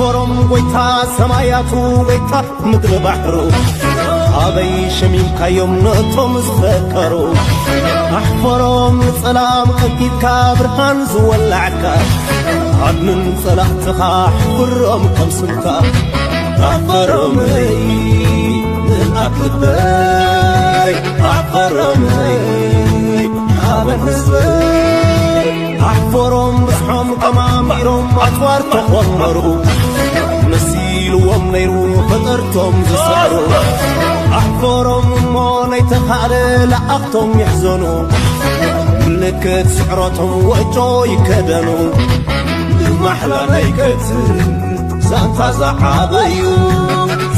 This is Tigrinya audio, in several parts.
أحفرم ويتا سماياتو ويتا مدر بحرو أبي شميم كيوم نطم زفكرو أحفرم سلام أكيد كابرهان زولعكا عدن صلاحتها أحفرم كم سمكا أحفرم أكبر أحفرم أبن حزبي أحفرم بسحم قماميرم أطوار تخمرو نسيل ومنيرو فطرتم زسعرو أحفرم موني تخالي لأختم يحزنو ملكت سعرتهم وجو يكدنو محلى نيكت سانتا زحابيو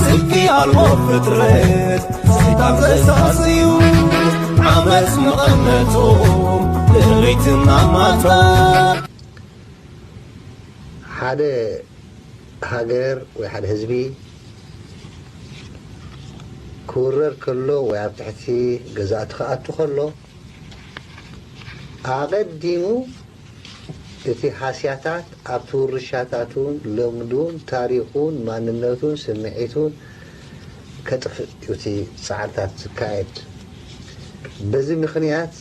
سلكي المفترات سيطان زيساسيو عمس مغنتهم لغيتنا ماتو حدا هاجر وحد حزبي كورر كله ويابتحتي جزات خاطو كله أقدمو إتي حاسياتات أبطور رشاتاتون لمدون تاريخون ماننتون سمعيتون كتف يوتي ساعتات سكايد بزي مخنيات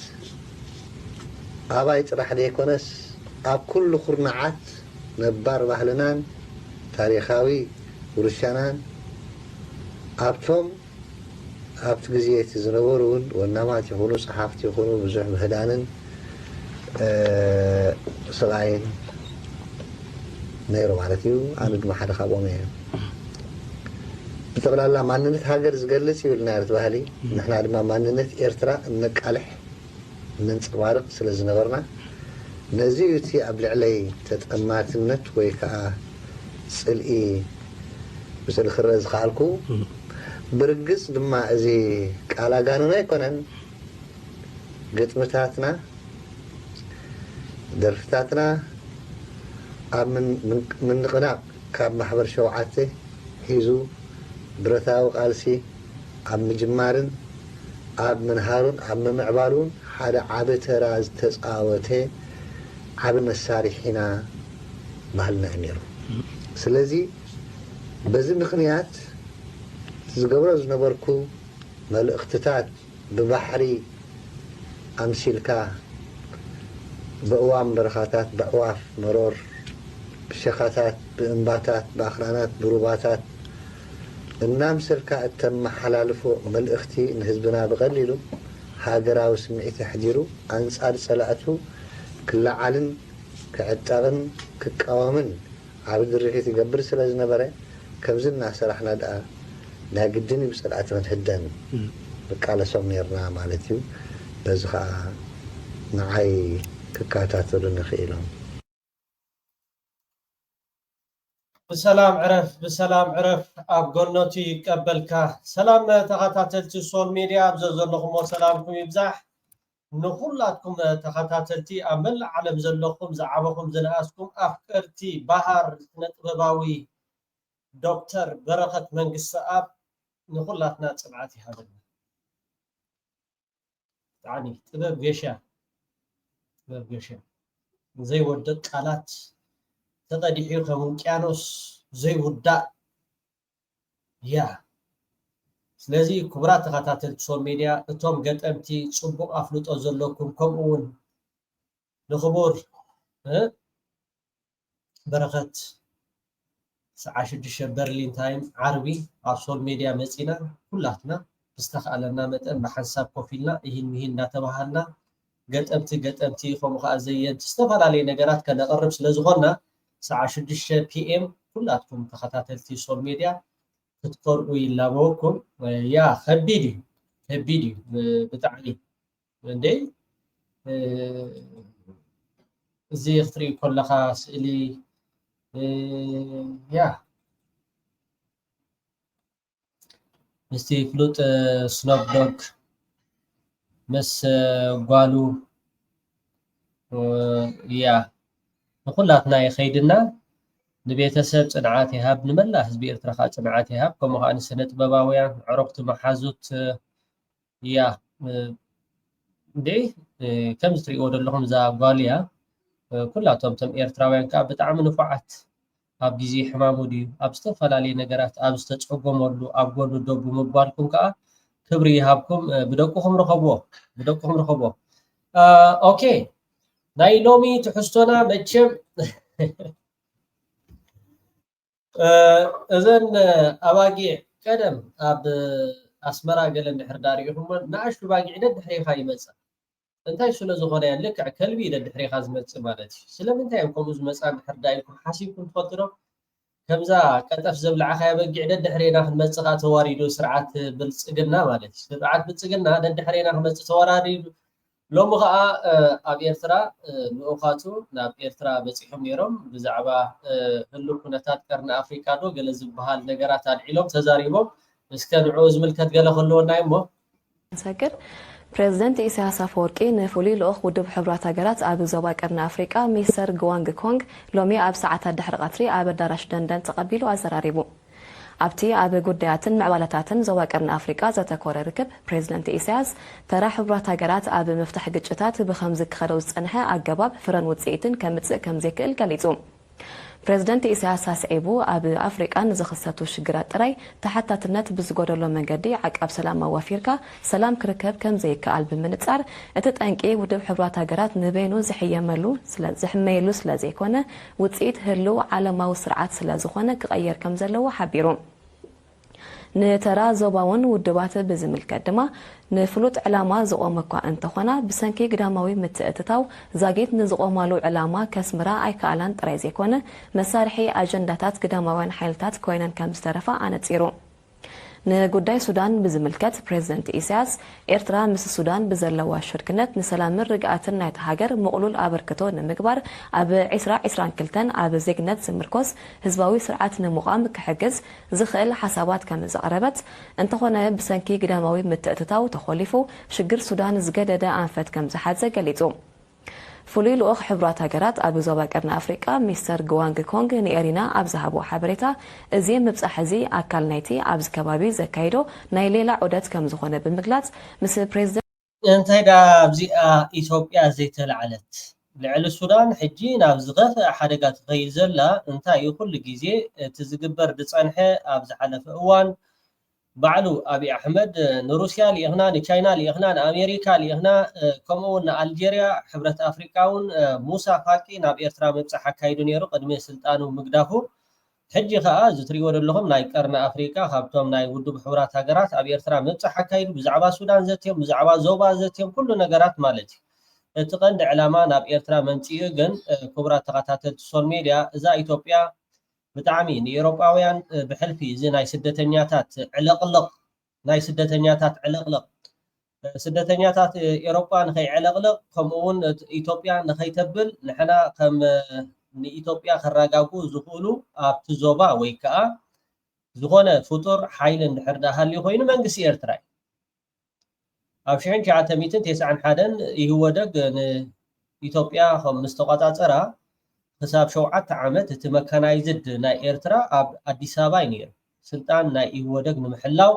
أبايت راح ديكونس أب كل خرنعات نبار بحلنان تاريخاوي ورشانان أبتم أبت جزية زنورون والنمات يكونوا صحافتي يكونوا بزح مهدانن سبعين نيرو معناتيو أنا دم حدا خابومي بتقول الله ما ننت هاجر زجلس يقول نارت بهالي نحن عندما ما ننت إرترا نقالح ننصبارق سلزنبرنا نزيوتي قبل علي تتأمات النت ويكا سلقي بس الخرز خالكو برقص دما ازي قالا قانونا يكونن قطمتاتنا درفتاتنا اب من قناق كاب محبر شوعاتي حيزو برتاو قالسي اب مجمارن اب منهارون اب معبالون حدا عابي تراز تسقاوتي عابي مسارحنا بهلنا نيرو سلازي بزي مخنيات زقبرز نبركو مالاختتات ببحري أمسيلكا بأوام برخاتات بأواف مرور بشخاتات بإنباتات بأخرانات بروباتات النام سلكا التم حلالفو مالأختي إن هزبنا بغللو هاجراو سمعي تحجيرو أنسال سلاتو كل عالن كعتاغن كقوامن عبد الرحي تقبر سلاز نبري كمزلنا سرحنا دقا ناقدني بسرعة متهدن بقالة سميرنا مالتيو بزخا نعاي ككاتاتو لنخيلهم بسلام عرف أبقرنوتي يقبلكا سلام تخاتاتلتي سول ميديا بزلزلكم وسلامكم يبزح نخلاتكم تخاتاتلتي أمل عالم زلكم زعبكم زنقاسكم أفكرتي بحر نطبباوي دكتور بركة منقص أب نخلاتنا تبعاتي هذا يعني طبب جيشا زي ودت قالات تقديحي كموقيانوس زي ودا يا ስለዚህ ክቡራት ተከታተልቲ ሶል ሚዲያ እቶም ገጠምቲ ጽቡቅ አፍልጦ ዘለኩም ከምኡውን ንኽቡር በረከት ሰዓት 6 በርሊን ታይም ዓርቢ ኣብ ሶል ሚዲያ መጺና ኩላትና ብዝተኻለና መጠን ብሓንሳብ ኮፊልና ይህን እናተባሃልና ገጠምቲ ከምኡ ከዓ ዘየንት ዝተፈላለዩ ነገራት ከነቕርብ ስለዝኾንና ሰዓት 6 ፒኤም ኩላትኩም ተኸታተልቲ ሶል ሚዲያ تذكروا يلابوكم يا خبيدي بتاعني عندي زي اختري كل خاص اللي يا مستي فلوت سنوب دوغ مس قالوا يا كلاتنا يخيدنا نبيتسب صنعات يهاب نملا حزب إرترا صنعات يهاب كما كان سنه طبباويان عرقت محازوت يا دي كم تريو دلهم زا غاليا كلاتهم تم إرتراويان كا بتعم نفعت ኣብ ግዜ ሕማሙ ድዩ ኣብ ዝተፈላለዩ ነገራት ኣብ ዝተፀገመሉ ኣብ ጎኑ ደቡ ምባልኩም ከዓ ክብሪ ይሃብኩም ብደቁኹም ረኸብዎ ኦኬ ናይ ሎሚ ትሕዝቶና መቸም እዘን ኣባጊዕ ቀደም ኣብ ኣስመራ ገለ እንድሕር ዳሪኢኹም ንኣሽቱ ባጊዕ ደድሕሪኻ ይመፅእ እንታይ ስለ ዝኾነ ልክዕ ከልቢ ደድሕሪኻ ዝመፅእ ማለት እዩ ስለምንታይ እዮም ከምኡ ዝመፃ እንድሕር ዳኢልኩም ሓሲብኩም ትፈልጡ ዶ ከምዛ ቀጠፍ ዘብልዓኻ በጊዕ ደድሕሬና ክንመፅእ ካ ተዋሪዱ ስርዓት ብልፅግና ማለት እዩ ስርዓት ብልፅግና ደድሕሬና ክመፅእ ተወራሪዱ ሎሚ ከዓ ኣብ ኤርትራ ልኡኻቱ ናብ ኤርትራ በፂሖም ነይሮም ብዛዕባ ህሉ ኩነታት ቀርኒ ኣፍሪካ ዶ ገለ ዝበሃል ነገራት ኣልዒሎም ተዛሪቦም እስከ ንዕኡ ዝምልከት ገለ ከለወና እሞ ሰግር ፕሬዝደንት ኢሳያስ አፈወርቂ ንፍሉይ ልኡኽ ውድብ ሕቡራት ሃገራት ኣብ ዞባ ቀርኒ ኣፍሪቃ ሚስተር ግዋንግ ኮንግ ሎሚ ኣብ ሰዓታት ድሕሪ ቀትሪ ኣብ ኣዳራሽ ደንደን ተቐቢሉ ኣዘራሪቡ ኣብቲ ኣብ ጉዳያትን ምዕባለታትን ዞባ ቀርኒ ኣፍሪቃ ዘተኮረ ርክብ ፕሬዝደንት ኢሳያስ ተራ ሕቡራት ሃገራት ኣብ ምፍታሕ ግጭታት ብከምዚ ክኸደው ዝፀንሐ ኣገባብ ፍረን ውፅኢትን ከምፅእ ከም ዘይክእል ገሊጹ ፕሬዝደንት ኢሳያስ ኣስዒቡ ኣብ ኣፍሪቃ ንዝኽሰቱ ሽግራት ጥራይ ተሓታትነት ብዝጎደሎ መንገዲ ዓቃብ ሰላም ኣዋፊርካ ሰላም ክርከብ ከም ዘይከኣል ብምንጻር እቲ ጠንቂ ውድብ ሕቡራት ሃገራት ንበይኑ ዝሕመየሉ ስለ ዘይኮነ ውፅኢት ህልው ዓለማዊ ስርዓት ስለ ዝኾነ ክቐየር ከም ዘለዎ ሓቢሩ ንተራ ዞባውን ውድባት ብዝምልከት ድማ ንፍሉጥ ዕላማ ዝቆመ እኳ እንተኾና ብሰንኪ ግዳማዊ ምትእትታው ዛጌት ንዝቆማሉ ዕላማ ከስምራ ኣይከኣላን ጥራይ ዘይኮነ መሳርሒ ኣጀንዳታት ግዳማውያን ሓይልታት ኮይነን ከም ዝተረፋ ኣነፂሩ ንጉዳይ ሱዳን ብዝምልከት ፕሬዝደንት ኢሳያስ ኤርትራ ምስ ሱዳን ብዘለዋ ሽርክነት ንሰላምን ርግኣትን ናይቲ ሃገር ምቕሉል ኣበርክቶ ንምግባር ኣብ 2022 ኣብ ዜግነት ዝምርኮስ ህዝባዊ ስርዓት ንምቋም ክሕግዝ ዝኽእል ሓሳባት ከም ዘቕረበት እንተኾነ ብሰንኪ ግዳማዊ ምትእትታው ተኸሊፉ ሽግር ሱዳን ዝገደደ ኣንፈት ከም ዝሓዘ ገሊጹ ፍሉይ ልኡኽ ሕቡራት ሃገራት ኣብ ዞባ ቀርኒ ኣፍሪቃ ሚስተር ግዋንግ ኮንግ ንኤሪና ኣብ ዝሃቦ ሓበሬታ እዚ ምብፃሕ እዚ ኣካል ናይቲ ኣብዚ ከባቢ ዘካይዶ ናይ ሌላ ዑደት ከም ዝኾነ ብምግላጽ ምስ ፕሬዝደንት እንታይ ዳ ኣብዚኣ ኢትዮጵያ ዘይተለዓለት ልዕሊ ሱዳን ሕጂ ናብ ዝኸፍአ ሓደጋ ትኸይድ ዘላ እንታይ እዩ ኩሉ ግዜ እቲ ዝግበር ዝፀንሐ ኣብ ዝሓለፈ እዋን ባዕሉ አብይ አሕመድ ንሩስያ ሊኢኽና ንቻይና ሊኢኽና ንኣሜሪካ ሊኢኽና ከምኡውን ንኣልጀርያ ሕብረት ኣፍሪካውን ሙሳ ፋቂ ናብ ኤርትራ ምብፃሕ ኣካይዱ ነይሩ ቅድሚ ስልጣኑ ምግዳፉ ሕጂ ከዓ ዝትሪእዎ ዘለኹም ናይ ቀርኒ ኣፍሪካ ካብቶም ናይ ውድብ ሕቡራት ሃገራት ኣብ ኤርትራ ምብፃሕ ኣካይዱ ብዛዕባ ሱዳን ዘትዮም ብዛዕባ ዞባ ዘትዮም ኩሉ ነገራት ማለት እዩ እቲ ቀንዲ ዕላማ ናብ ኤርትራ መምፂኡ ግን ክቡራት ተኸታተልቲ ሶል ሜድያ እዛ ኢትዮጵያ ብጣዕሚ ንኤውሮጳውያን ብሕልፊ እዚ ናይ ስደተኛታት ዕለቕልቕ ስደተኛታት ኤውሮጳ ንኸይዕለቕልቕ ከምኡውን ኢትዮጵያ ንኸይተብል ንሕና ከም ንኢትዮጵያ ከረጋጉ ዝኽእሉ ኣብቲ ዞባ ወይ ከዓ ዝኾነ ፍጡር ሓይሊ እንድሕር ሃልዩ ኮይኑ መንግስቲ ኤርትራ ኣብ 1991 ይህወደግ ንኢትዮጵያ ከም ምስ ተቆፃፀራ ክሳብ 7 ዓመት እቲ መካናይዝድ ናይ ኤርትራ ኣብ ኣዲስ አበባ ነይሩ ስልጣን ናይ ይህወደግ ንምሕላው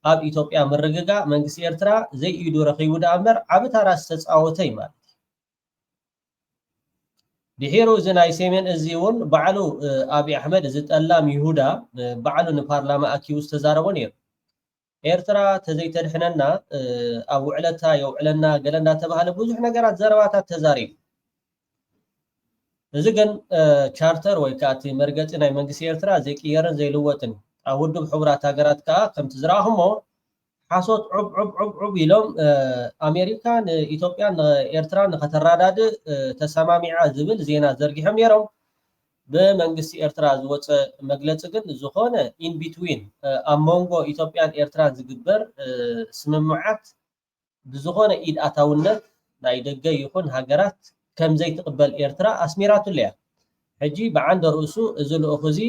ኣብ ኢትዮጵያ ምርግጋ መንግስቲ ኤርትራ ዘይኢዱ ረኺቡ ዳእምበር ዓብ ታራ ዝተፃወተ እዩ ማለት ድሒሩ እዚ ናይ ሰሜን እዚ እውን ባዕሉ አብይ አሕመድ ዝጠላም ይሁዳ ባዕሉ ንፓርላማ ኣኪቡ ዝተዛረቦ ነይሩ ኤርትራ ተዘይተድሕነና ኣብ ውዕለታ የውዕለና ገለ እንዳተባሃለ ብዙሕ ነገራት ዘረባታት ተዛሪቡ እዚ ግን ቻርተር ወይ ከዓ እቲ መርገፂ ናይ መንግስቲ ኤርትራ ዘይቅየርን ዘይልወጥን ኣብ ውድብ ሕቡራት ሃገራት ከዓ ከምቲ ዝረኣኹሞ ሓሶት ዑብ ኢሎም ኣሜሪካ ንኢትዮጵያ ንኤርትራ ንኸተራዳድእ ተሰማሚዓ ዝብል ዜና ዘርጊሖም ነይሮም ብመንግስቲ ኤርትራ ዝወፀ መግለፂ ግን ዝኾነ ኢን ቢትዊን ኣብ መንጎ ኢትዮጵያን ኤርትራን ዝግበር ስምምዓት ብዝኾነ ኢድ ኣታውነት ናይ ደገ ይኹን ሃገራት ከም ዘይትቕበል ኤርትራ ኣስሚራቱ ለያ ሕጂ ብዓንደ ርእሱ እዚ ልኡኽ እዚ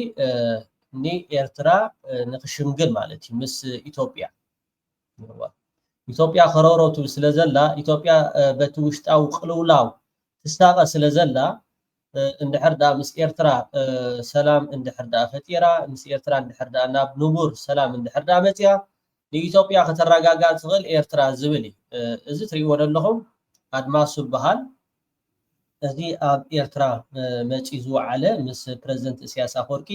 ንኤርትራ ንክሽምግል ማለት እዩ ምስ ኢትዮጵያ ከረሮ ትብል ስለ ዘላ ኢትዮጵያ በቲ ውሽጣዊ ቅልውላው ትሳቐ ስለ ዘላ እንድሕር ዳ ምስ ኤርትራ ሰላም እንድሕር ዳ ፈጢራ ምስ ኤርትራ እንድሕር ዳ ናብ ንቡር ሰላም እንድሕር ዳ መፅያ ንኢትዮጵያ ከተረጋጋእ ትኽእል ኤርትራ ዝብል እዩ እዚ ትሪእዎ ዘለኹም ኣድማሱ ዝበሃል እዚ ኣብ ኤርትራ መጪ ዝወዓለ ምስ ፕሬዝደንት ኢሳያስ አፈወርቂ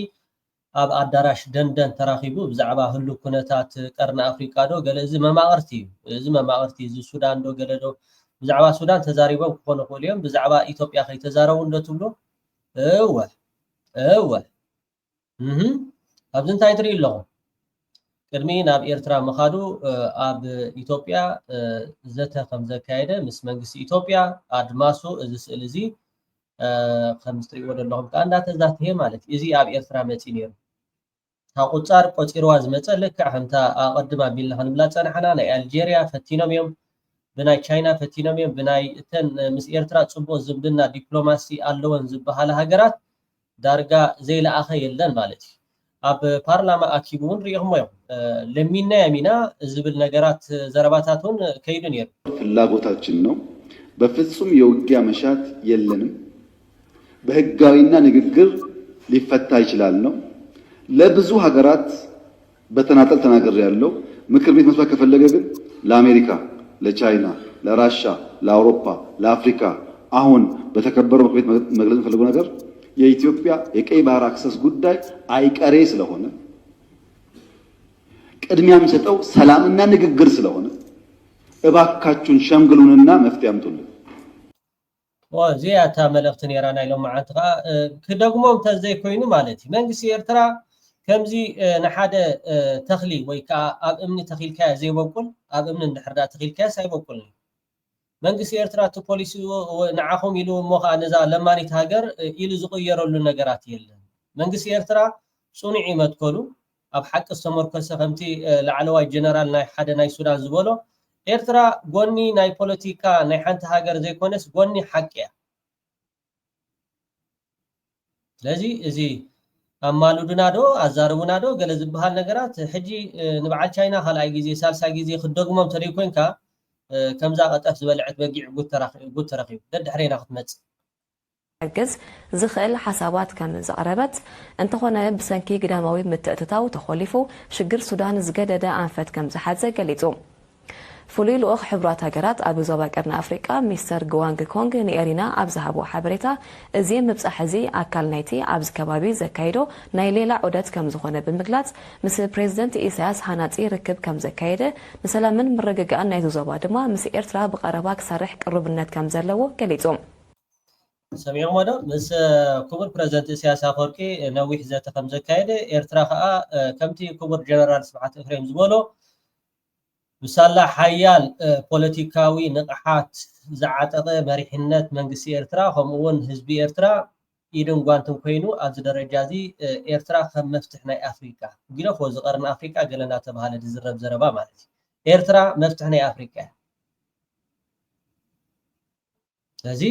ኣብ ኣዳራሽ ደንደን ተራኺቡ ብዛዕባ ህሉ ኩነታት ቀርኒ ኣፍሪካ ዶ ገለ እዚ መማቕርቲ እዩ እዚ መማቕርቲ እዚ ሱዳን ዶ ገለ ዶ ብዛዕባ ሱዳን ተዛሪቦም ክኾኑ ይኽእሉ እዮም ብዛዕባ ኢትዮጵያ ከይተዛረቡ ዶ ትብሉ እወ ኣብዚ እንታይ ትሪኢ ኣለኹም ቅድሚ ናብ ኤርትራ መኻዱ ኣብ ኢትዮጵያ ዘተ ከም ዘካየደ ምስ መንግስቲ ኢትዮጵያ ኣድማሱ እዚ ስእሊ እዚ ከም ትሪእዎ ዘለኹም ከዓ እንዳተዛተየ ማለት እዚ ኣብ ኤርትራ መፂ ነይሩ ካብ ቁፃር ቆፂርዋ ዝመፀ ልክዕ ከምታ ኣቐድማ ኣቢልና ክንብላ ፀናሕና ናይ ኣልጄርያ ፈቲኖም እዮም ብናይ ቻይና ፈቲኖም እዮም ብናይ እተን ምስ ኤርትራ ፅቡቅ ዝምድና ዲፕሎማሲ ኣለወን ዝበሃላ ሃገራት ዳርጋ ዘይለኣኸ የለን ማለት እዩ ኣብ ፓርላማ ኣኪቡ እውን ሪኢኹሞ እዮም ለሚና የሚና ዝብል ነገራት ዘረባታት እውን ከይዱ ነይሩ ፍላጎታችን ነው በፍጹም የውጊያ መሻት የለንም በህጋዊና ንግግር ሊፈታ ይችላል ነው ለብዙ ሀገራት በተናጠል ተናገር ያለው ምክር ቤት መስዋዕት ከፈለገ ግን ለአሜሪካ ለቻይና ለራሻ ለአውሮፓ ለአፍሪካ አሁን በተከበረው ምክር ቤት መግለጽ ፈልገው ነገር የኢትዮጵያ የቀይ ባህር አክሰስ ጉዳይ አይቀሬ ስለሆነ ቅድሚያ የሚሰጠው ሰላምና ንግግር ስለሆነ እባካችሁን ሸምግሉንና መፍትሄ አምጡልን ወዚያታ መልእክት ነራና ኢሎም ማዓንተኻ ክደግሞም ተዘይ ኮይኑ ማለት እዩ መንግስቲ ኤርትራ ከምዚ ንሓደ ተኽሊ ወይ ከዓ ኣብ እምኒ ተኺልካ ዘይበቁል ኣብ እምኒ እንድሕር ዳ ተኺልካ ሳይበቁል መንግስቲ ኤርትራ እቲ ፖሊሲ ንዓኹም ኢሉ እሞ ከዓ ነዛ ለማኒት ሃገር ኢሉ ዝቕየረሉ ነገራት የለን መንግስቲ ኤርትራ ፅኑዕ ይመትከሉ ኣብ ሓቂ ዝተመርኮሰ ከምቲ ላዕለዋይ ጀነራል ናይ ሓደ ናይ ሱዳን ዝበሎ ኤርትራ ጎኒ ናይ ፖለቲካ ናይ ሓንቲ ሃገር ዘይኮነስ ጎኒ ሓቂ እያ ስለዚ እዚ ኣማሉድና ዶ ኣዛርቡና ዶ ገለ ዝበሃል ነገራት ሕጂ ንበዓል ቻይና ካልኣይ ግዜ ሳልሳይ ግዜ ክደግሞም ተደይ ኮንካ ከምዛ ቀጠፍ ዝበልዐት በጊዕ ጉድ ተረኺቡ ደድሕሬና ክትመፅእ ሕግዝ ዝኽእል ሓሳባት ከም ዘቕረበት እንተኾነ ብሰንኪ ግዳማዊ ምትእትታው ተኾሊፉ ሽግር ሱዳን ዝገደደ ኣንፈት ከም ዝሓዘ ገሊጹ ፍሉይ ልኡኽ ሕቡራት ሃገራት ኣብ ዞባ ቀርኒ ኣፍሪቃ ሚስተር ግዋንግ ኮንግ ንኤሪና ኣብ ዝሃቦ ሓበሬታ እዚ ምብፃሕ እዚ ኣካል ናይቲ ኣብዚ ከባቢ ዘካይዶ ናይ ሌላ ዑደት ከም ዝኾነ ብምግላጽ ምስ ፕሬዝደንት ኢሳያስ ሃናፂ ርክብ ከም ዘካየደ ንሰላምን ምርግጋእን ናይቲ ዞባ ድማ ምስ ኤርትራ ብቐረባ ክሰርሕ ቅርብነት ከም ዘለዎ ገሊጾም ሰሚዕሞ ዶ ምስ ክቡር ፕሬዝደንት ኢሳያስ አፈወርቂ ነዊሕ ዘተ ከም ዘካየደ ኤርትራ ከዓ ከምቲ ክቡር ጀነራል ስብሓት ኤፍሬም ዝበሎ ብሳላ ሓያል ፖለቲካዊ ንቕሓት ዝዓጠቐ መሪሕነት መንግስቲ ኤርትራ ከምኡውን ህዝቢ ኤርትራ ኢድን ጓንትን ኮይኑ ኣብዚ ደረጃ እዚ ኤርትራ ከም መፍትሕ ናይ ኣፍሪካ ግለፎ ዝቐርኒ ኣፍሪካ ገለና ተባሃለ ዝዝረብ ዘረባ ማለት እዩ ኤርትራ መፍትሕ ናይ ኣፍሪካ ስለዚ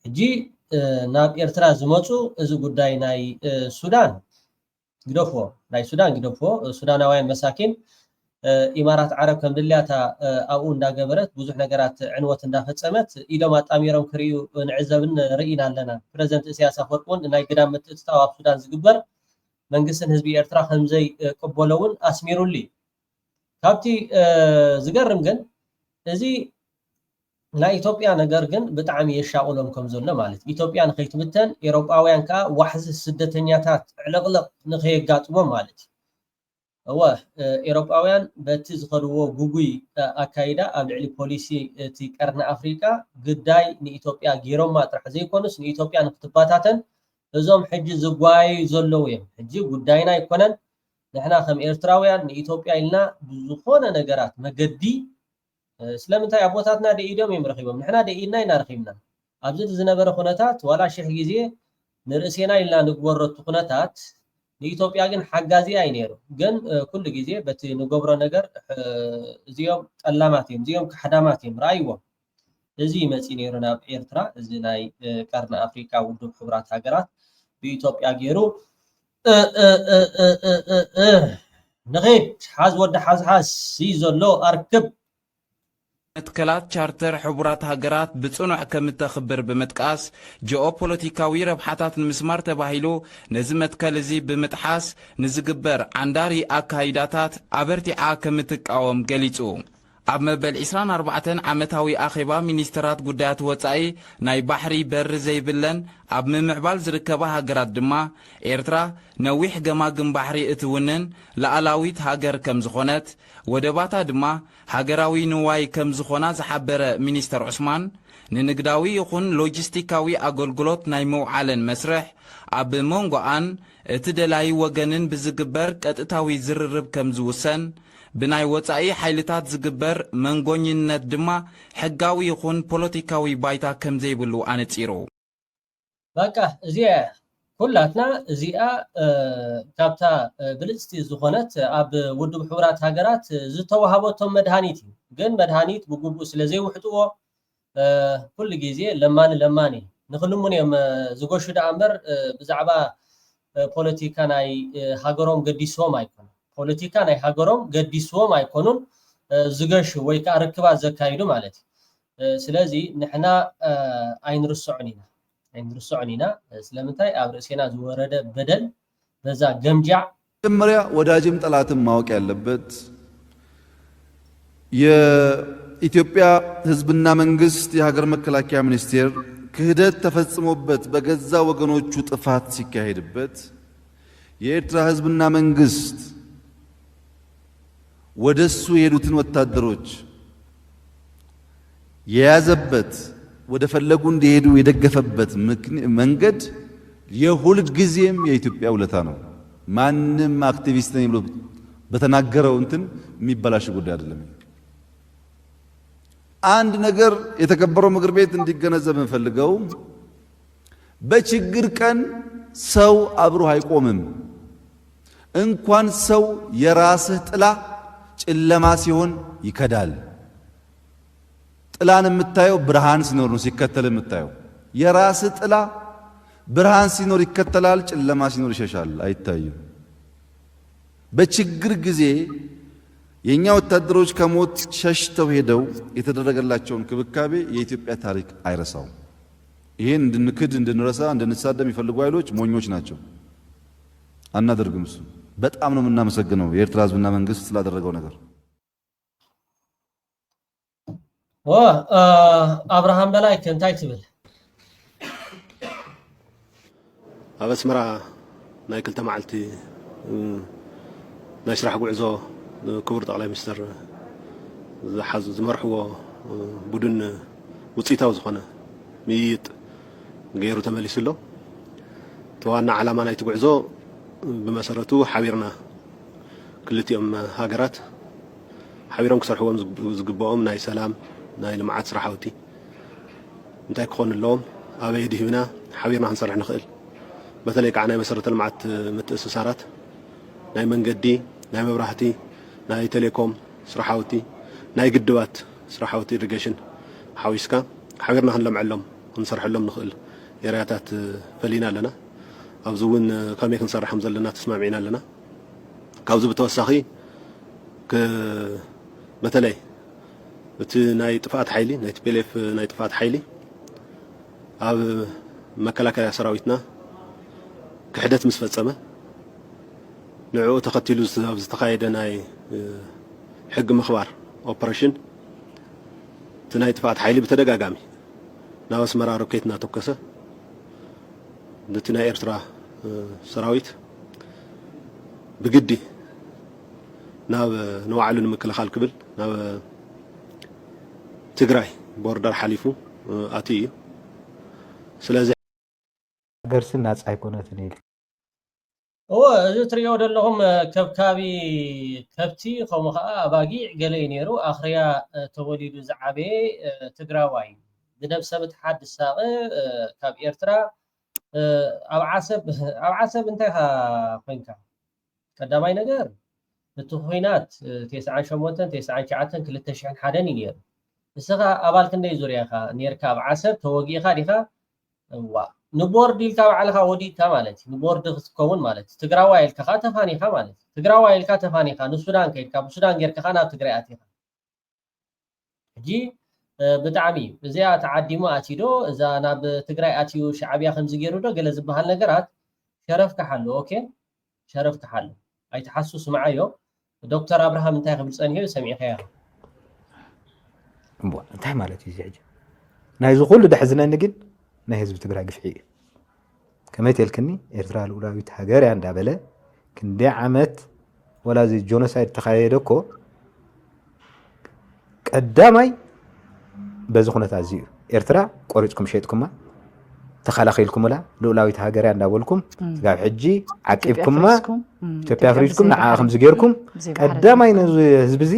ሕጂ ናብ ኤርትራ ዝመፁ እዚ ጉዳይ ናይ ሱዳን ግደፎ ናይ ሱዳን ግደፎ ሱዳናውያን መሳኪን ኢማራት ዓረብ ከም ድልያታ ኣብኡ እንዳገበረት ብዙሕ ነገራት ዕንወት እንዳፈፀመት ኢዶም ኣጣሚሮም ክርዩ ንዕዘብን ርኢና ኣለና ፕሬዝደንት ኢሳያስ አፈወርቂ እውን ናይ ግዳም ምትእትታው ኣብ ሱዳን ዝግበር መንግስትን ህዝቢ ኤርትራ ከምዘይ ቅበለውን ኣስሚሩሉ ካብቲ ዝገርም ግን እዚ ናይ ኢትዮጵያ ነገር ግን ብጣዕሚ የሻቁሎም ከም ዘሎ ማለት ኢትዮጵያ ንኸይትምተን ኤውሮጳውያን ከዓ ዋሕዚ ስደተኛታት ዕልቕልቕ ንኸየጋጥሞም ማለት እወ ኤውሮጳውያን በቲ ዝኸድዎ ጉጉይ ኣካይዳ ኣብ ልዕሊ ፖሊሲ እቲ ቀርኒ ኣፍሪካ ግዳይ ንኢትዮጵያ ገይሮማ ጥራሕ ዘይኮኑስ ንኢትዮጵያ ንክትባታተን እዞም ሕጂ ዝጓዩ ዘለዉ እዮም ሕጂ ጉዳይና ይኮነን ንሕና ከም ኤርትራውያን ንኢትዮጵያ ኢልና ብዝኾነ ነገራት መገዲ ስለምንታይ ኣቦታትና ደኢዶም እዮም ረኺቦም ንሕና ደኢድና ኢና ረኺብና ኣብዚ ዝነበረ ኩነታት ዋላ ሽሕ ግዜ ንርእሴና ኢልና ንግበረቱ ኩነታት ንኢትዮጵያ ግን ሓጋዚ ኣይ ነይሩ ግን ኩሉ ግዜ በቲ ንገብሮ ነገር እዚኦም ጠላማት እዮም እዚኦም ካሕዳማት እዮም ረኣይዎም እዚ መፂ ነይሩ ናብ ኤርትራ እዚ ናይ ቀርኒ ኣፍሪካ ውድብ ሕቡራት ሃገራት ብኢትዮጵያ ገይሩ ንኸይድ ሓዝ ወዲ ሓዝሓዝ ዘሎ ኣርክብ መትከላት ቻርተር ሕቡራት ሃገራት ብጽኑዕ ከም ተኽብር ብምጥቃስ ጂኦፖለቲካዊ ረብሓታት ንምስማር ተባሂሉ ነዚ መትከል እዚ ብምጥሓስ ንዝግበር ዓንዳሪ ኣካይዳታት ኣበርቲዓ ከም ትቃወም ገሊጹ ኣብ መበል 24 ዓመታዊ ኣኼባ ሚኒስትራት ጉዳያት ወጻኢ ናይ ባሕሪ በሪ ዘይብለን ኣብ ምምዕባል ዝርከባ ሃገራት ድማ ኤርትራ ነዊሕ ገማግም ባሕሪ እትውንን ላዕላዊት ሃገር ከም ዝኾነት ወደባታ ድማ ሃገራዊ ንዋይ ከም ዝኾና ዝሓበረ ሚኒስተር ዑስማን ንንግዳዊ ይኹን ሎጂስቲካዊ ኣገልግሎት ናይ መውዓልን መስርሕ ኣብ መንጎኣን እቲ ደላይ ወገንን ብዝግበር ቀጥታዊ ዝርርብ ከም ዝውሰን ብናይ ወጻኢ ሓይልታት ዝግበር መንጎኝነት ድማ ሕጋዊ ይኹን ፖለቲካዊ ባይታ ከም ዘይብሉ ኣነጺሩ በቃ እዚኣ ኩላትና እዚኣ ካብታ ብልጽቲ ዝኾነት ኣብ ውድብ ሕቡራት ሃገራት ዝተዋሃበቶም መድሃኒት እዩ ግን መድሃኒት ብግቡእ ስለ ዘይውሕጥዎ ኩሉ ግዜ ለማኒ ንኽልሙን እዮም ዝጎሹ ዳ እምበር ብዛዕባ ፖለቲካ ናይ ሃገሮም ገዲስዎም ኣይኮኑ ፖለቲካ ናይ ሃገሮም ገዲስዎም ኣይኮኑን ዝገሹ ወይ ከዓ ርክባት ዘካይዱ ማለት እዩ ስለዚ ንሕና ኣይንርስዖን ኢና ስለምንታይ ኣብ ርእስና ዝወረደ በደል በዛ ገምጃዕ መጀመሪያ ወዳጅም ጠላትም ማወቅ ያለበት የኢትዮጵያ ሕዝብና መንግስት የሀገር መከላከያ ሚኒስቴር ክህደት ተፈጽሞበት በገዛ ወገኖቹ ጥፋት ሲካሄድበት የኤርትራ ሕዝብና መንግስት ወደሱ የሄዱትን ወታደሮች የያዘበት ወደ ፈለጉ እንዲሄዱ የደገፈበት መንገድ የሁል ጊዜም የኢትዮጵያ ውለታ ነው። ማንም አክቲቪስት ነኝ ብሎ በተናገረው እንትን የሚበላሽ ጉዳይ አይደለም። አንድ ነገር የተከበረው ምክር ቤት እንዲገነዘብ እንፈልገው በችግር ቀን ሰው አብሮ አይቆምም። እንኳን ሰው የራስህ ጥላ ጨለማ ሲሆን ይከዳል። ጥላን የምታየው ብርሃን ሲኖር ነው ሲከተል የምታየው። የራስህ ጥላ ብርሃን ሲኖር ይከተላል፣ ጨለማ ሲኖር ይሸሻል፣ አይታይም። በችግር ጊዜ የኛ ወታደሮች ከሞት ሸሽተው ሄደው የተደረገላቸውን ክብካቤ የኢትዮጵያ ታሪክ አይረሳው። ይሄን እንድንክድ እንድንረሳ እንድንሳደም የሚፈልጉ ኃይሎች ሞኞች ናቸው። አናደርግም። እሱ በጣም ነው የምናመሰግነው የኤርትራ ሕዝብና መንግስት ስላደረገው ነገር። አብርሃም በላይ ከንታይ ትብል ኣብ ኣስመራ ናይ ክልተ መዓልቲ ናይ ስራሕ ጉዕዞ ክቡር ጠቅላይ ሚኒስትር ዝመርሕዎ ቡድን ውፅኢታዊ ዝኾነ ምይይጥ ገይሩ ተመሊሱ ኣሎ። ተዋና ዓላማ ናይቲ ጉዕዞ ብመሰረቱ ሓቢርና ክልቲኦም ሃገራት ሓቢሮም ክሰርሕዎም ዝግብኦም ናይ ሰላም ናይ ልምዓት ስራሕቲ እንታይ ክኾን ኣለዎም ኣበይ ድሂብና ሓቢርና ክንሰርሕ ንኽእል በተለይ ከዓ ናይ መሰረተ ልምዓት ምትእስሳራት ናይ መንገዲ ናይ መብራህቲ ናይ ቴሌኮም ስራሕቲ ናይ ግድባት ስራሕቲ ኢሪጌሽን ሓዊስካ ሓቢርና ክንለምዐሎም ክንሰርሐሎም ንኽእል ኤርያታት ፈሊና ኣለና። ኣብዚ እውን ከመይ ክንሰርሖም ዘለና ተስማሚዕና ኣለና። ካብዚ ብተወሳኺ በተለይ እቲ ናይ ጥፋኣት ሓይሊ ናይ ቲፒኤልኤፍ ናይ ጥፋኣት ሓይሊ ኣብ መከላከያ ሰራዊትና ክሕደት ምስ ፈጸመ ንዕኡ ተኸቲሉ ኣብ ዝተኻየደ ናይ ሕጊ ምኽባር ኦፐሬሽን እቲ ናይ ጥፋኣት ሓይሊ ብተደጋጋሚ ናብ ኣስመራ ሮኬት እናተኮሰ ነቲ ናይ ኤርትራ ሰራዊት ብግዲ ናብ ንባዕሉ ንምክልኻል ክብል ናብ ትግራይ ቦርደር ሓሊፉ ኣትዩ እዩ። ስለዚ ገርስን ናጽ ኣይኮነትን ኢሉ እዚ ትሪኦ ዘለኹም ከብካቢ ከብቲ ከምኡ ከዓ ኣባጊዕ ገለ እዩ ነይሩ ኣኽርያ ተወሊዱ ዝዓበየ ትግራዋይ ብነብሰ ምትሓድ ሳቐ ካብ ኤርትራ ኣብ ዓሰብ እንታይ ኮንካ ቀዳማይ ነገር እቲ ኩናት 98 99 2001 እዩ ነይሩ። ንስኻ ኣባል ክንደይ ዙርያ ኢኻ ነርካ ኣብ ዓሰብ ተወጊእኻ ዲኻ ዋ ንቦርድ ኢልካ ባዕልኻ ወዲድካ ማለት እዩ። ንቦርድ ክትከውን ማለት እዩ። ትግራዋይ ኢልካ ተፋኒኻ ማለት እዩ። ትግራዋይ ኢልካ ተፋኒኻ ንሱዳን ከይድካ ብሱዳን ጌርካ ናብ ትግራይ ኣቲኻ ሕጂ ብጣዕሚ እዚኣ ተዓዲሙ ኣቲዶ እዛ ናብ ትግራይ ኣትዩ ሻዕብያ ከምዚ ገይሩ ዶ ገለ ዝበሃል ነገራት ሸረፍካ ሓሉ ኦኬ ሸረፍካ ሓሉ ኣይተሓሱ ስምዓዮ ዶክተር አብርሃም እንታይ ክብል ፀኒሑ ሰሚዕኸ እንታይ ማለት እዩ ዝሕጂ ናይ ዝኩሉ ድሕዝነኒ ግን ናይ ህዝቢ ትግራይ ግፍዒ እዩ ከመይ ተልክኒ ኤርትራ ልኡላዊት ሃገር እያ እንዳበለ ክንደይ ዓመት ወላዚ ጆኖሳይድ ተካየደ እኮ ቀዳማይ በዚ ኩነታት እዚ እዩ ኤርትራ ቆሪፅኩም ሸይጥኩማ ተኸላኺልኩምላ ልኡላዊት ሃገር እያ እንዳበልኩም ጋብ ሕጂ ዓቂብኩማ ኢትዮጵያ ፍሪድኩም ንዓኣ ከምዚ ገይርኩም ቀዳማይ ነዚ ህዝቢ እዚ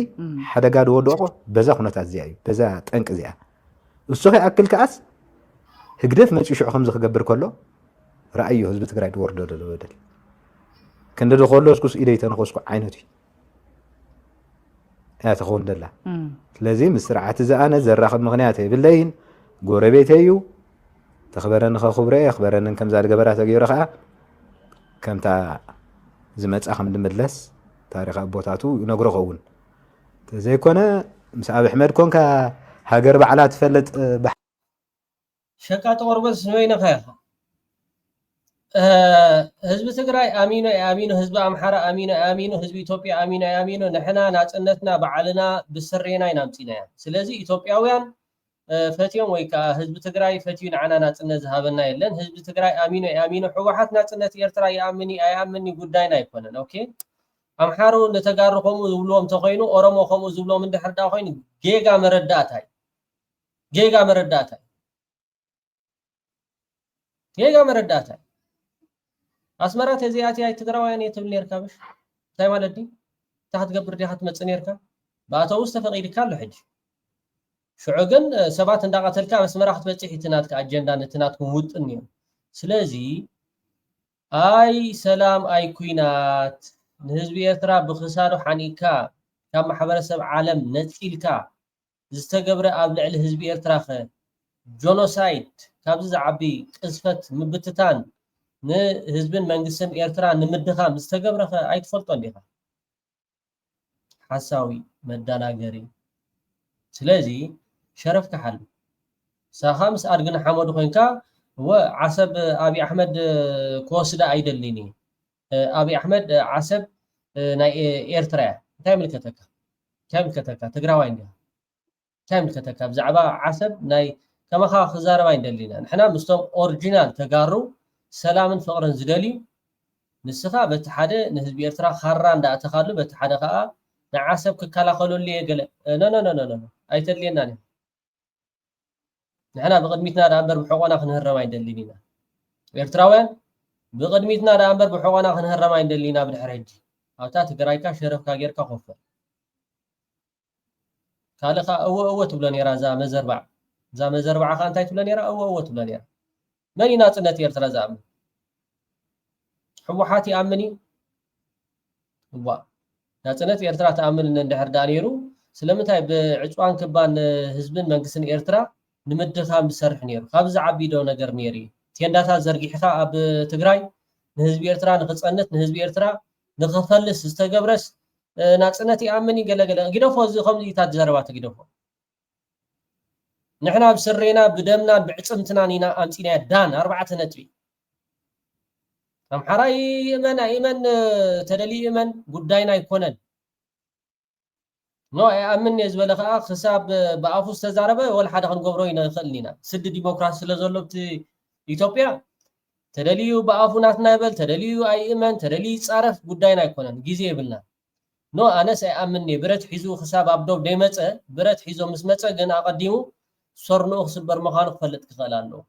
ሓደጋ ድወድቆ በዛ ኩነታት እዚኣ እዩ በዛ ጠንቂ እዚኣ እሱ ከይኣክል ከዓስ ህግደት መፂኡ ሽዑ ከምዚ ክገብር ከሎ رأيه حزب تግራይ ድወርዶ ደል ክንደ ደኸሎ እስኩስ ኢደይ ተንኸስኩ ዓይነት እዩ ያ ተኾን ደላ ስለዚ ምስ ስርዓት ዝኣነ ዘራኽብ ምኽንያት የብለይን ጎረቤት እዩ ተኽበረኒ ከኽብረ የኽበረኒ ከምዛ ዝገበራ ተገይሩ ከዓ ከምታ ዝመፃ ከም ድምለስ ታሪክ ኣቦታቱ ይነግሮ ኸውን ተዘይኮነ ምስ ኣብ ኣሕመድ ኮንካ ሃገር ባዕላ ትፈልጥ ሸቃጥ ቆርበስ ወይነኸ ህዝብ ትግራይ አሚኖ ህዝብ አምሓራ አሚኖ ህዝብ ኢትዮጵያ አሚኖ ንሕና ናጽነትና በዓልና ብስሬና ይናምፂና ስለዚ ኢትዮጵያውያን ፈትዮም ወይ ከዓ ህዝብ ትግራይ ፈትዩ ንዓና ናጽነት ዝሃበና የለን ህዝብ ትግራይ አሚኖ ሕወሓት ናጽነት ኤርትራ አያምኒ ጉዳይና አይኮነን ኦኬ አምሓሩ ነተጋሩ ከምኡ ዝብሎም ተኮይኑ ኦሮሞ ከምኡ ዝብሎም እንድሕርዳ ኮይኑ ጌጋ መረዳእታይ أسمرة تزياتي هاي تقرأوا يتبل نيركا بش تاي والدي تحت قبر دي حت متص نيركا باتو استفقيد كالو حج شعوغن سبات انداقة تلكا أسمرة حت بتسيحي تناتك أجندا نتناتكم وطنيو سلازي أي سلام أي كوينات نهزبي إرترا بخسارو حانيكا كما حبرسب عالم نتيلكا زستقبر أبلع الهزبي إرتراخ جونوسايد كابز عبي قصفت مبتتان نهزبن منقسم إيرترا نمدخا مستقبرخ أي تفلطون ديخا حساوي مدانا قري سلازي شرف كحل ساخامس أرقنا حمود خوينكا هو عسب أبي أحمد كوسدا أيدليني أبي أحمد عسب ناي إيرترا كامل كتكا تقراوين ديها كامل كتكا بزعبا عسب ناي كما خا خزارة وين دلينا نحنا مستوى أورجينال تقارو سلامن فقرن زدلي نسخا بتحدى نهزب إيرترا خران دا أتخالو بتحدى خا نعسب ككلا خلو اللي يقل لا أيتر لينا نحنا بقدميتنا دا أمبر بحقونا خنهر وين دلينا إيرتراوين بقدميتنا دا أمبر بحقونا خنهر وين دلينا بالحرج أو تات قرايكا شرف كاجير كخوف قال خا أو تبلاني رازا مزربع زا مزربع خان تاي تبلاني را أو تبلاني را من يناصنت إيرترا زعم حوحاتي أمني هو ناصنت إيرترا تأمن ندحر دانيرو سلامتاي بعصوان كبان حزبن منقسن إيرترا نمدخا مسرح نيرو خابز عبيدو نجر نيري تينداتا زرقيحا أب تግራይ نحزب إيرترا نخصنت نحزب إيرترا نخفلس استقبرس ناصنت أمني قلقل قدفو زي خمزي تاجربات قدفو نحنا بسرينا بدمنا بعصمتنا نينا أمسينا دان 4 نتبي أمحراي إيمن تدلي إيمن قداينا يكونن نو أمن يزبل خساب بأفوس تزاربه ولا حدا خنقبروينا يخلينا سد ديمقراطي لزولبت إثيوبيا تدليو بأفوناتنا يبل تدليو أي إيمن تدلي صارف قداينا يكونن جيزي يبلنا نو أنا سأمني برت حيزو خساب أبدو ديمت برت حيزو مسمت جن أقدمه صرنا أخسبر مخالق فلت كخلانه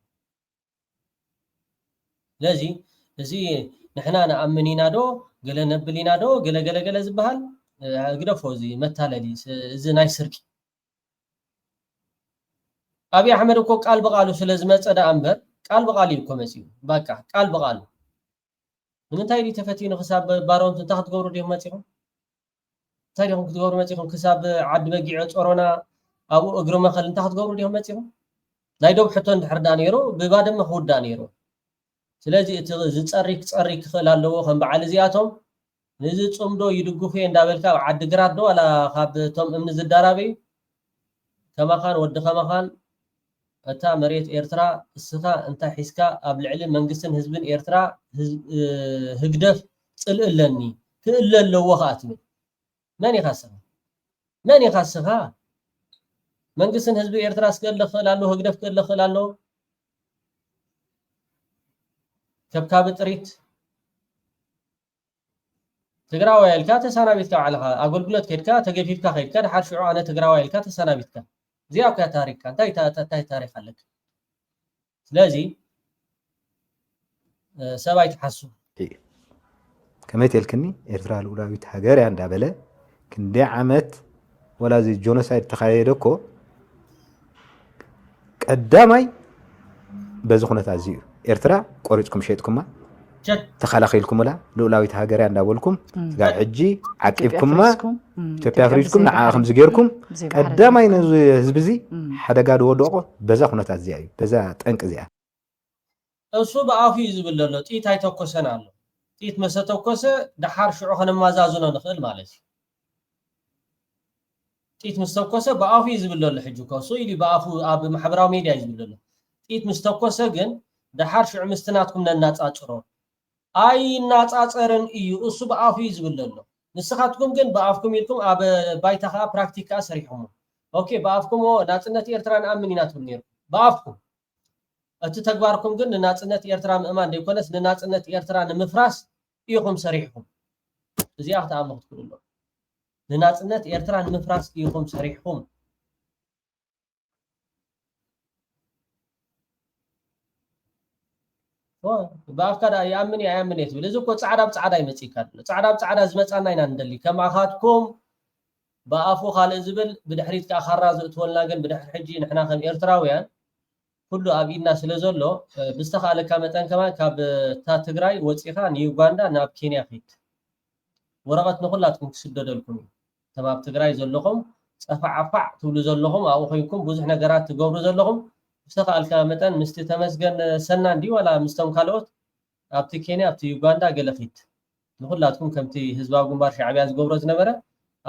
لازم زي نحنا نأمنينا دو قل نبلينا دو قل زبهال قل فوزي متالدي زي ناي سركي أبي أحمد وكو قال بقالو سلازمت أدا أمبر قال بقالي بكم مسيو باكا قال بقالو من تايدي تفتين خساب بارون تحت قورو ديهم مسيهم تايدي هم قورو مسيهم خساب عد بقيعة أورونا أو أجرم خلنا تحت قبر اليوم ماتيهم لا يدوب حتى نحر دانيرو ببادم مخود دانيرو سلازي تصريك خلال لو خم بعد زياتهم نزيد صمدو يدقوا فين دابلكا عد قرادو ولا خاب توم من الدرابي كما كان ود كما كان أتا مريت إيرترا السخا أنت حسكا قبل علم منقسم حزبين إيرترا هقدف إلني كإلا لو خاتمي ماني خاصها መንግስትን ህዝቢ ኤርትራ ስከለ خلالو ህግደፍ ከለ خلالو ከብካብ ጥሪት ትግራዋይ ኢልካ ተሰናቢትካ ዓለኻ አገልግሎት ከድካ ተገፊፍካ ከድካ ድሓር ሽዑ ኣነ ትግራዋይ ኢልካ ተሰናቢትካ እዚኣ ከ ታሪክካ እንታይ ታሪክ ኣለክ ስለዚ ሰባይ ተሓሱ ከመይ ተልክኒ ኤርትራ ልኡላዊት ሃገር ያ እንዳበለ ክንደይ ዓመት ወላዚ ጆኖሳይድ ተኻየደኮ ቀዳማይ በዚ ኩነት ኣዝዩ ኤርትራ ቆሪፅኩም ሸጥኩማ ተኸላኺልኩም ላ ልኡላዊት ሃገር ያ እንዳበልኩም ጋብ ሕጂ ዓቂብኩማ ኢትዮጵያ ፍሪድኩም ንዓኹም ዝገርኩም ቀዳማይ ነዚ ህዝቢ እዚ ሓደጋ ድወደቆ በዛ ኩነት ኣዝያ እዩ በዛ ጠንቂ እዚኣ እሱ ብኣፉ እዩ ዝብል ኣሎ ጢት ኣይተኮሰን ኣሎ ጢት መሰተኮሰ ድሓር ሽዑ ከነማዛዝኖ ንኽእል ማለት እዩ ጢት ምስተኮሰ ብኣፉ እዩ ዝብል ኣሎ ሕጂ ኮሱ ኢሊ ብኣፉ ኣብ ማሕበራዊ ሚድያ እዩ ዝብል ኣሎ ጢት ምስተኮሰ ግን ድሓር ሽዑ ምስትናትኩም ነናፃፅሮ ኣይ እናፃፀርን እዩ እሱ ብኣፉ እዩ ዝብል ኣሎ ንስኻትኩም ግን ብኣፍኩም ኢልኩም ኣብ ባይታ ከዓ ፕራክቲካ ሰሪሕሞ ኦኬ ብኣፍኩም ናፅነት ኤርትራ ንኣምን ኢና ትብል ነይርኩም ብኣፍኩም እቲ ተግባርኩም ግን ንናፅነት ኤርትራ ምእማን ደይኮነስ ንናፅነት ኤርትራ ንምፍራስ ኢኹም ሰሪሕኩም እዚኣ ክትኣምኑ ትክእሉ ኣሎ ንናፅነት ኤርትራ ንምፍራስ ኢኹም ሰሪሕኩም ብኣፍካ ይኣምን ኣያምን እየ ትብል እዚ እኮ ፃዕዳ ብፃዕዳ ይመፂካ ፃዕዳ ብፃዕዳ ዝመፃና ኢና ንደሊ ከማኻትኩም ብኣፉ ካልእ ዝብል ብድሕሪት ከዓ ካራ ዝእትወልና ግን ብድሕሪ ሕጂ ንሕና ከም ኤርትራውያን ኩሉ ኣብ ኢድና ስለ ዘሎ ብዝተኻለካ መጠን ከማን ካብ ትግራይ ወፂኻ ንዩጋንዳ ናብ ኬንያ ኸይድ ወረቐት ንኩላትኩም ክስደደልኩም እዩ እቶም ኣብ ትግራይ ዘለኹም ፀፋዕ ዓፋዕ ትብሉ ዘለኹም ኣብኡ ኮይንኩም ብዙሕ ነገራት ትገብሩ ዘለኹም ብዝተኻልካ መጠን ምስቲ ተመስገን ሰና እንዲ ዋላ ምስቶም ካልኦት ኣብቲ ኬንያ ኣብቲ ዩጋንዳ ገለ ኸይድ ንኩላትኩም ከምቲ ህዝባዊ ግንባር ሻዕብያ ዝገብሮ ዝነበረ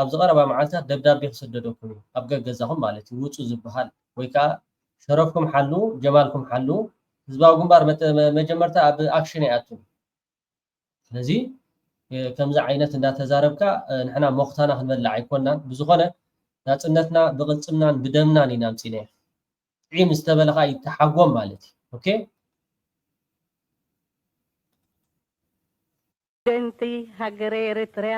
ኣብ ዝቐረባ መዓልትታት ደብዳቤ ክስደደኩም እዩ ኣብ ገገዛኹም ማለት እዩ ውፁ ዝበሃል ወይ ከዓ شرفكم حلو جمالكم حلو ህዝባዊ ግንባር መጀመርታ ኣብ ኣክሽን ይኣቱ ስለዚ ከምዛ ዓይነት እንዳተዛረብካ ንሕና ሞኽታና ክንበላዕ ኣይኮናን ብዝኾነ ናፅነትና ብቅልፅምናን ብደምናን ኢና ምፂና ዒም ዝተበለኻ ይተሓጎም ማለት እዩ ኦኬ ደንቲ ሃገረ ኤርትራ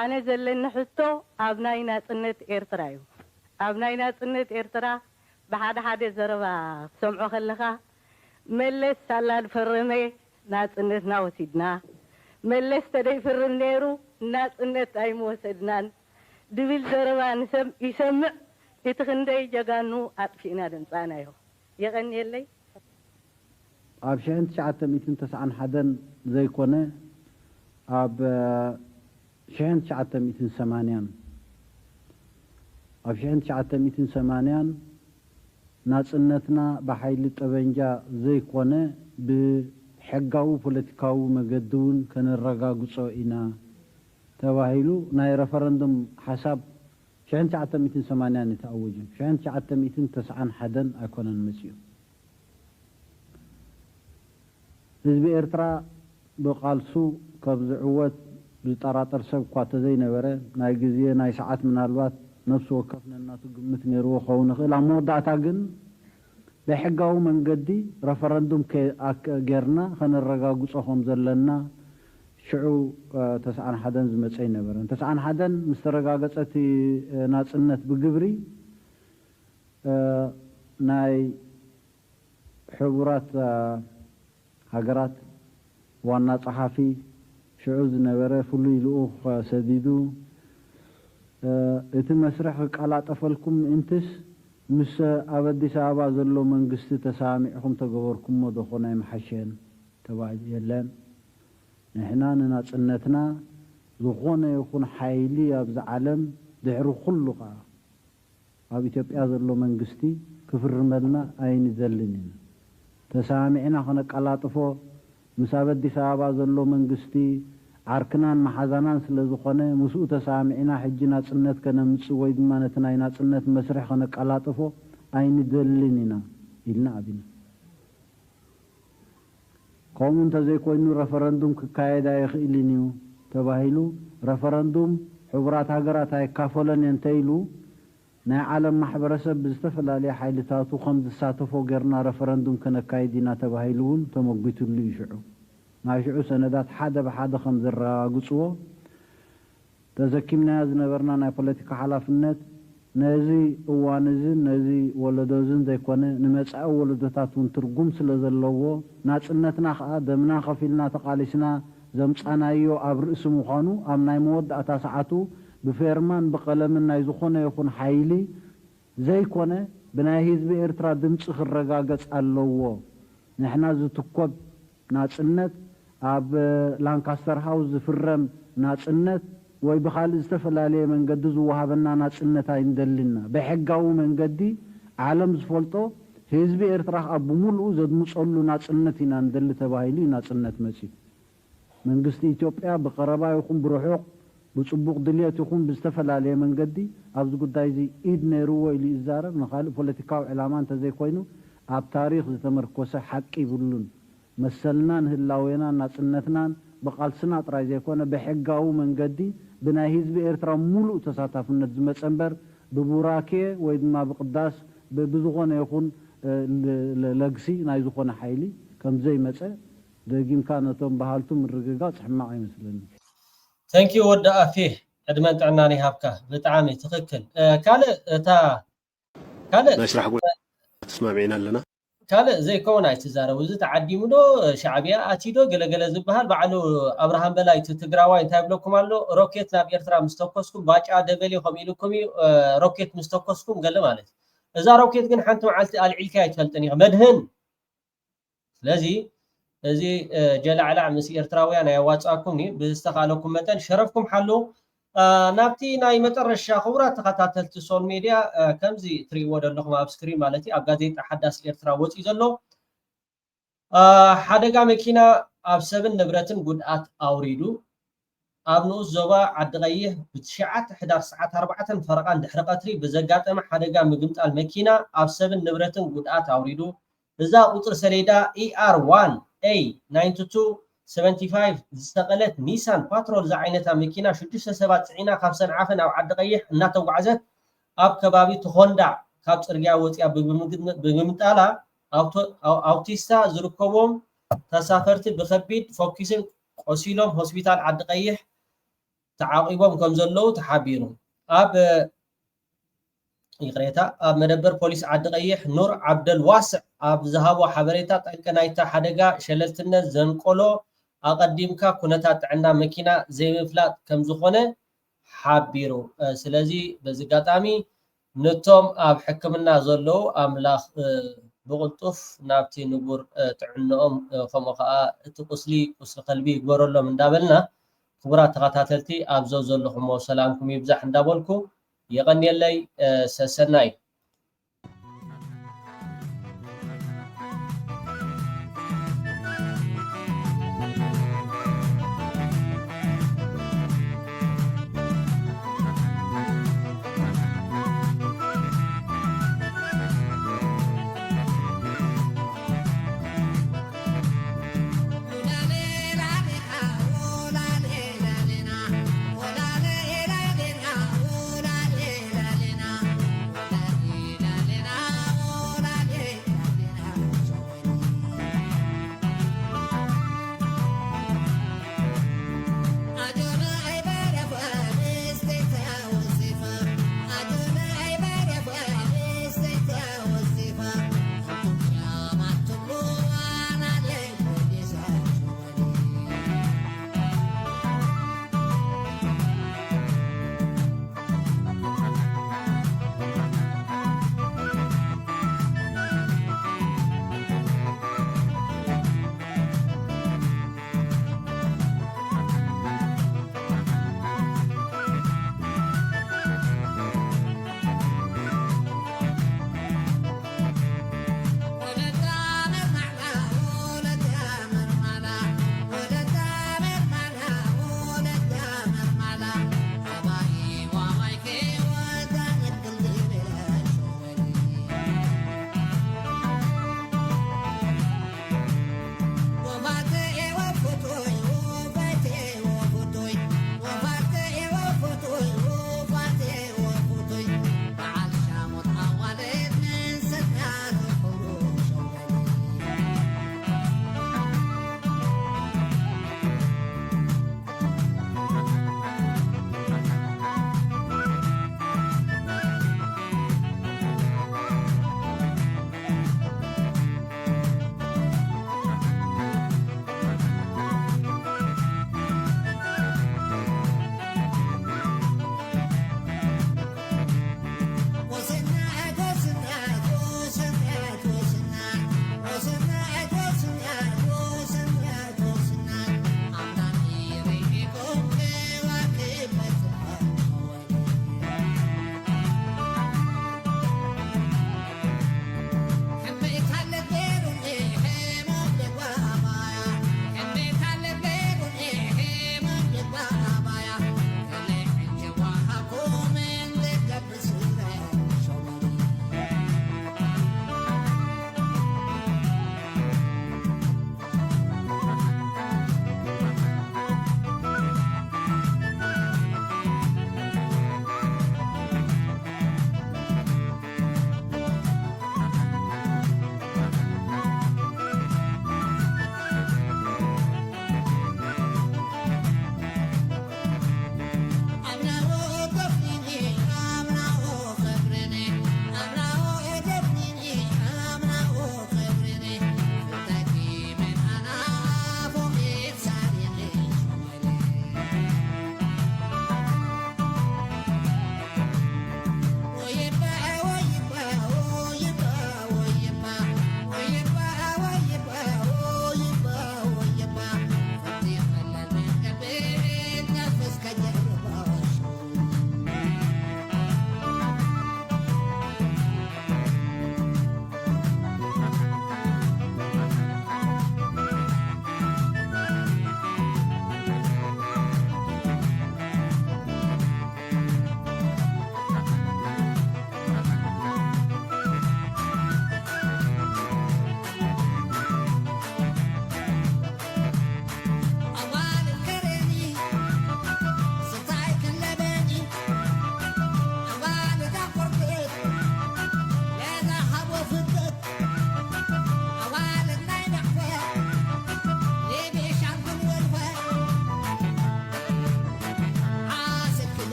ኣነ ዘለኒ ሕቶ ኣብ ናይ ናፅነት ኤርትራ እዩ ኣብ ናይ ናፅነት ኤርትራ بحد حد زربا سمعوا خلخا ملس سالاد فرمي ناس النت ناوسيدنا ملس تدي فرم نيرو ناس النت اي موسدنان دبل زربا نسم يسمع يتخندي جغانو اطفينا دنصانا يو يغني لي اب شان 991 زي كونه اب شان 980 اب شان 980 ናጽነትና በኃይል ጠበንጃ ዘይኮነ ብሕጋዊ ፖለቲካዊ መገድውን ከነረጋግጾ ኢና ተባሂሉ ናይ ረፈረንደም ሓሳብ 1980 ተኣወጀ 1991 ኣይኮነን መጽዩ ህዝቢ ኤርትራ ብቃልሱ ካብ ዝዕወት ዝጠራጠር ሰብ እኳ ተዘይነበረ ናይ ግዜ ናይ ሰዓት ምናልባት ነፍሱ ወከፍና እናቱ ግምት ነይርዎ ኸውን ይኽእል ኣብ መወዳእታ ግን ብሕጋዊ መንገዲ ረፈረንዱም ጌርና ከነረጋግጾ ከም ዘለና ሽዑ 91 ዝመፀ ይነበረ 91 ምስ ተረጋገፀቲ ናጽነት ብግብሪ ናይ ሕቡራት ሃገራት ዋና ጸሓፊ ሽዑ ዝነበረ ፍሉይ ልኡኽ ሰዲዱ እቲ መስርሕ ቃላጠፈልኩም እንትስ ምስ ኣብ ኣዲስ ኣበባ ዘሎ መንግስቲ ተሳሚዕኩም ተገበርኩሞ ደኾነ ይመሓሸን ተባሂሉ የለን ንሕና ንናጽነትና ዝኾነ ይኹን ሓይሊ ኣብዚ ዓለም ድሕሪ ኩሉ ከዓ ኣብ ኢትዮጵያ ዘሎ መንግስቲ ክፍርመልና ኣይንዘልን ኢና ተሳሚዕና ከነቃላጥፎ ምስ ኣብ ኣዲስ ኣበባ ዘሎ መንግስቲ ዓርክናን ማሓዛናን ስለ ዝኾነ ምስኡ ተሳሚዕና ሕጂ ናጽነት ከነምጽ ወይ ድማ ነቲ ናይ ናጽነት መስርሕ ከነቃላጥፎ ኣይንደልን ኢና ኢልና ኣቢና ከምኡ እንተዘይኮይኑ ረፈረንዱም ክካየድ ኣይኽእልን እዩ ተባሂሉ ረፈረንዱም ሕቡራት ሃገራት ኣይካፈለን እንተኢሉ ናይ ዓለም ማሕበረሰብ ብዝተፈላለየ ሓይልታቱ ከም ዝሳተፎ ገርና ረፈረንዱም ከነካይዲና ተባሂሉ እውን ተመጉቱሉ ይሽዑ ናይ ሽዑ ሰነዳት ሓደ ብሓደ ከም ዘረጋግፅዎ ተዘኪምና ዝነበርና ናይ ፖለቲካ ሓላፍነት ነዚ እዋን እዚ ነዚ ወለዶ እዚ ዘይኮነ ንመጻኢ ወለዶታት እውን ትርጉም ስለ ዘለዎ ናጽነትና ከዓ ደምና ከፊልና ተቃሊስና ዘምጻናዮ ኣብ ርእሲ ምዃኑ ኣብ ናይ መወዳእታ ሰዓቱ ብፌርማን ብቀለምን ናይ ዝኾነ ይኹን ሓይሊ ዘይኮነ ብናይ ህዝቢ ኤርትራ ድምፂ ክረጋገጽ ኣለዎ ንሕና ዝትኮብ ናጽነት ኣብ ላንካስተር ሃውስ ዝፍረም ናጽነት ወይ بخالي استفلالي من قد زوهابنا ناصنت አይንደልና በሕጋው መንገዲ ዓለም ዝፈልጦ ህዝቢ ኤርትራ ኣብ ሙሉኡ ዘድምጽሉ ናጽነት ኢና እንደል ተባሂሉ ናጽነት መሲ መንግስቲ ኢትዮጵያ በቀረባ ይኹን ብሩሑቅ ብጽቡቅ ድልየት ይኹን ብዝተፈላለየ መንገዲ ኣብዚ ጉዳይ እዚ ኢድ ነይሩ ወይ ሊዛረብ ንኻሊ ፖለቲካዊ ዕላማን ተዘይኮይኑ ኣብ ታሪኽ ዝተመርኮሰ ሓቂ ይብሉን መሰልናን ህላዌና ናጽነትናን በቃልስና ጥራይ ዘይኮነ በሕጋው መንገዲ ብናይ ህዝቢ ኤርትራ ሙሉእ ተሳታፍነት ዝመጸንበር ብቡራኬ ወይ ድማ ብቅዳስ ብዝኾነ ይኹን ለግሲ ናይ ዝኾነ ሓይሊ ከም ዘይመጸ ደጊምካ ነቶም ባህልቱም ርግጋጽ ሕማቕ ይመስለኒ ثانك يو ወዳ አፌ ዕድመን ጥዕናኒ ሃብካ ብጣዕሚ ትክክል ካለ እታ ካለ نشرح تسمعينا لنا ካለ ዘይኮን ኣይትዛረቡ እዚ ተዓዲሙዶ ሻዕቢያ አቲዶ ገለገለ ዝበሃል ባዕሉ አብርሃም በላይ ትግራዋይ እንታይ ብለኩም ኣሎ ሮኬት ናብ ኤርትራ ምስተኮስኩም ባጫ ደበሌ ከሚልኩም ሮኬት ምስተኮስኩም ገለ ማለት እዛ ሮኬት ግን ሓንቲ መዓልቲ አልዒልካ ይትፈልጥን ይኸ መድህን ስለዚ እዚ ጀላዕላዕ ምስ ኤርትራውያን ያዋጻኩም ብዝተኻለኩም መጠን ሸረፍኩም ሓሉ ናብቲ ናይ መጨረሻ ክቡራት ተኸታተልቲ ሶል ሚድያ ከምዚ ትሪእዎ ዘለኹም ኣብ ስክሪን ማለት ኣብ ጋዜጣ ሓዳስ ኤርትራ ወፂ ዘሎ ሓደጋ መኪና ኣብ ሰብን ንብረትን ጉድኣት ኣውሪዱ ኣብ ንኡስ ዞባ ዓዲ ቀይሕ ብትሽዓተ ሕዳር ሰዓት 4 ፈረቓን ድሕሪ ቀትሪ ብዘጋጠመ ሓደጋ ምግምጣል መኪና ኣብ ሰብን ንብረትን ጉድኣት ኣውሪዱ እዛ ቁፅር ሰሌዳ ER1 A9275 ዝተቀለት ኒሳን ፓትሮል ዛ ዓይነታ መኪና 6 ሰባት ጽዒና ካብ ሰንዓፈ ናብ ዓዲ ቀይሕ እናተጓዓዘት ኣብ ከባቢ ተኾንዳ ካብ ጽርግያ ወጽያ ብምምጣላ ኣውቲስታ ዝርከቦም ተሳፈርቲ ብከቢድ ፎኪስን ቆሲሎም ሆስፒታል ዓዲ ቀይሕ ተዓቂቦም ከም ዘለው ተሓቢሩ ኣብ ይቅሬታ ኣብ መደበር ፖሊስ ዓዲ ቀይሕ ኑር ዓብደል ዋስዕ ኣብ ዝሃቦ ሓበሬታ ጠንቀናይታ ሓደጋ ሸለልትነት ዘንቆሎ ኣቀዲምካ ኩነታት ጥዕና መኪና ዘይምፍላጥ ከም ዝኾነ ሓቢሩ ስለዚ በዚ ጋጣሚ ነቶም ኣብ ሕክምና ዘለው ኣምላኽ ብቕልጡፍ ናብቲ ንቡር ጥዕንኦም ከምኡ ከዓ እቲ ቁስሊ ቀልቢ ይግበረሎም እንዳበልና ክቡራት ተኸታተልቲ ኣብዞ ዘለኹም ሰላምኩም ይብዛሕ እንዳበልኩ يغني سسناي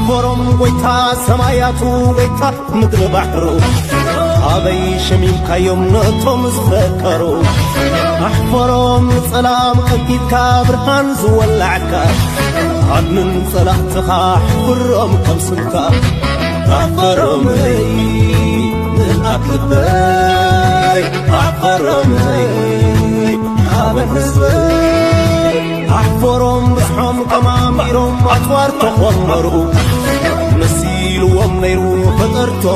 أحفرهم ويتا سماياتو ويتا مدر بحرو أبي شميم كيوم نطم زفكرو أحفرهم سلام أكيد كابرهان زولعكا عدن صلاحتك أحفرهم كم سمكا أحفرهم من أكل باي أحفرهم أبن حزبي أحفرهم بسحهم كماميرهم أطوار تخومرو نسيل ومنيرو فطرتهم